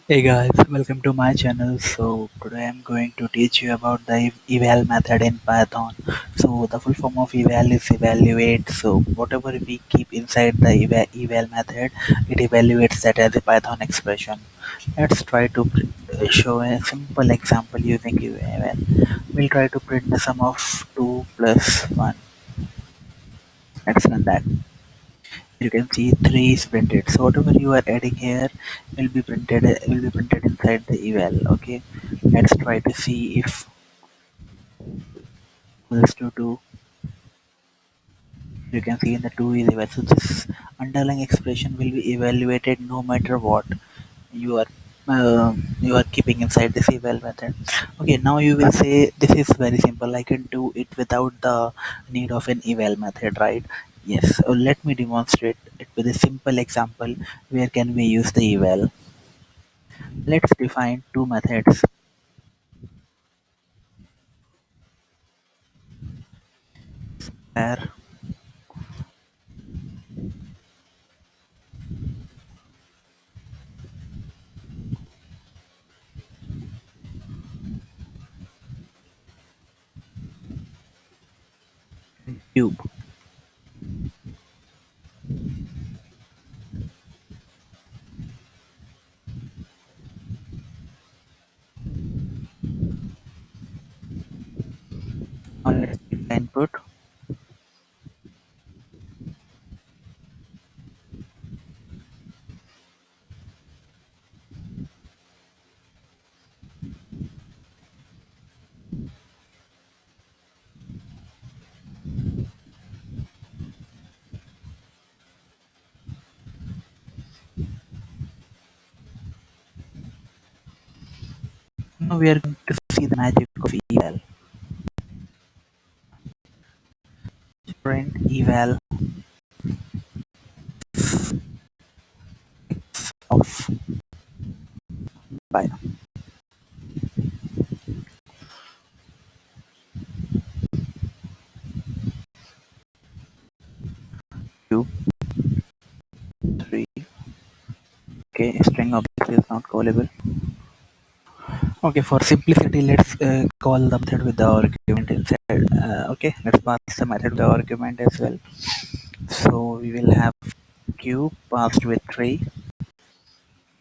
Hey guys, welcome to my channel. So today I'm going to teach you about the eval method in Python. So the full form of eval is evaluate. So whatever we keep inside the eval method, it evaluates that as a Python expression. Let's try to show a simple example using eval. We'll try to print the sum of 2 plus 1. Let's run that. You can see 3 is printed, so whatever you are adding here will be printed inside the eval. Okay, let's try to see if equals to 2. You can see in the 2 is eval, so this underlying expression will be evaluated no matter what you are you are keeping inside this eval method. Okay, now you will say this is very simple, I can do it without the need of an eval method, right? Yes, so let me demonstrate it with a simple example. Where can we use the eval? Let's define two methods. Where cube. Now let's give the input. Now we are going to see the magic of eval. Print eval of by cube 3. Okay, string object is not callable. Okay, for simplicity, let's call the method with the argument inside. Okay, let's pass the method with the argument as well. So we will have cube passed with 3.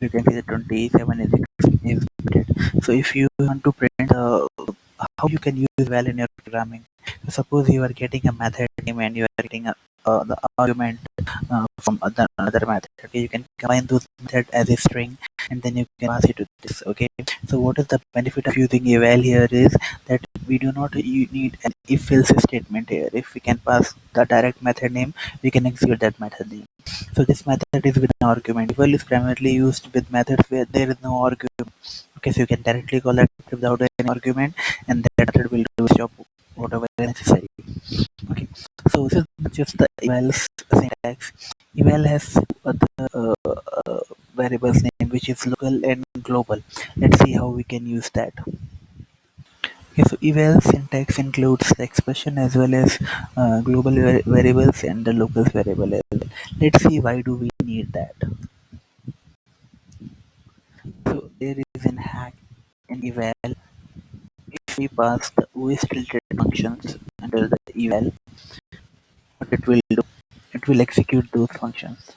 You can see the 27 is printed. So if you want to print how you can use val in your programming. Suppose you are getting a method name and you are getting the argument from another method. Okay, you can combine those method as a string and then you can pass it to this. Okay, so what is the benefit of using eval here is that we do not need an if else statement here. If we can pass the direct method name, we can execute that method name. So this method is with an argument. Eval is primarily used with methods where there is no argument. Okay, so you can directly call that without any argument, and that method will do its job whatever is necessary. Okay, so this is just the eval's syntax. Eval has other variables name which is local and global. Let's see how we can use that. Okay, so eval syntax includes the expression as well as global variables and the local variable as well. Let's see why do we need that. So there is an hack in eval. If we pass the OS tilted functions under the eval, what it will do, it will execute those functions.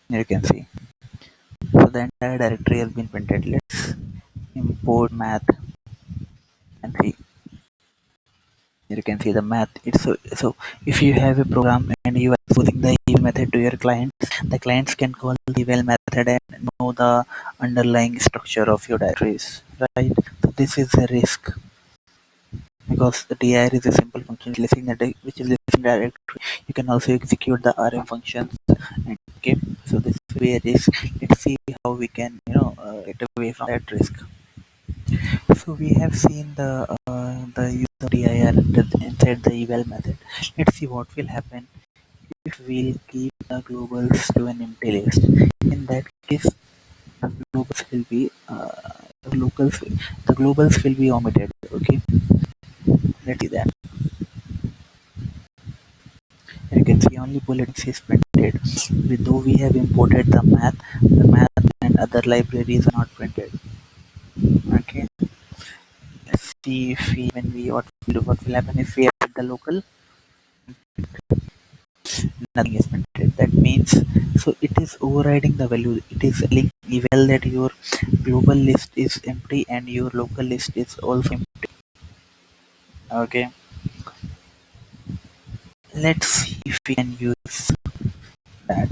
Here you can see. So the entire directory has been printed. Let's import math and see. Here you can see the math. It's so if you have a program and you are using the eval method to your clients, the clients can call the eval method and know the underlying structure of your directories, right? So this is a risk because the dir is a simple function which is listing directory. You can also execute the rm functions. And, okay, so this will be a risk. Let's see how we can get away from that risk. So we have seen the use of dir inside the eval method. Let's see what will happen if we'll keep the globals to an empty list. In that case, the globals will be the globals will be omitted. Okay, let's see that. You can see only bullet is printed. Though we have imported the math and other libraries are not printed. Okay, let's see if we when we what will happen if we add the local, nothing is printed. That means so it is overriding the value. It is telling eval that your global list is empty and your local list is also empty. Okay, let's see if we can use that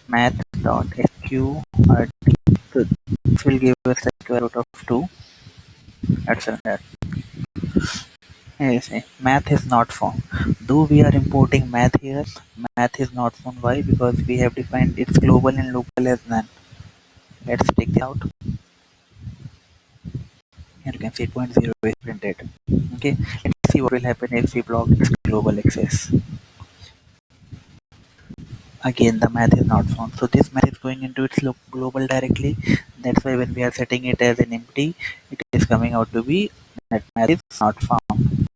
math.sqrt. So this will give us the square root of 2. That's that. Yes, math is not found. Though we are importing math here, math is not found. Why? Because we have defined its global and local as none. Let's take it out. Here you can see point 0 is printed. Okay, let's see what will happen if we block its global access. Again, the math is not found. So this math is going into its global directly. That's why when we are setting it as an empty, it is coming out to be that math is not found.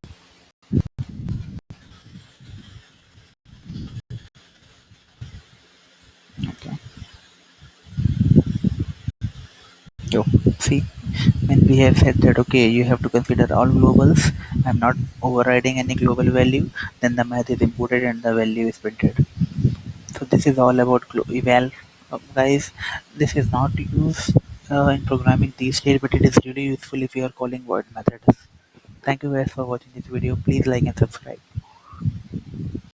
Okay. So see, when we have said that okay, you have to consider all globals, I'm not overriding any global value, then the math is imported and the value is printed. So this is all about eval. Guys, this is not used in programming these days, but it is really useful if you are calling void methods. Thank you guys for watching this video. Please like and subscribe.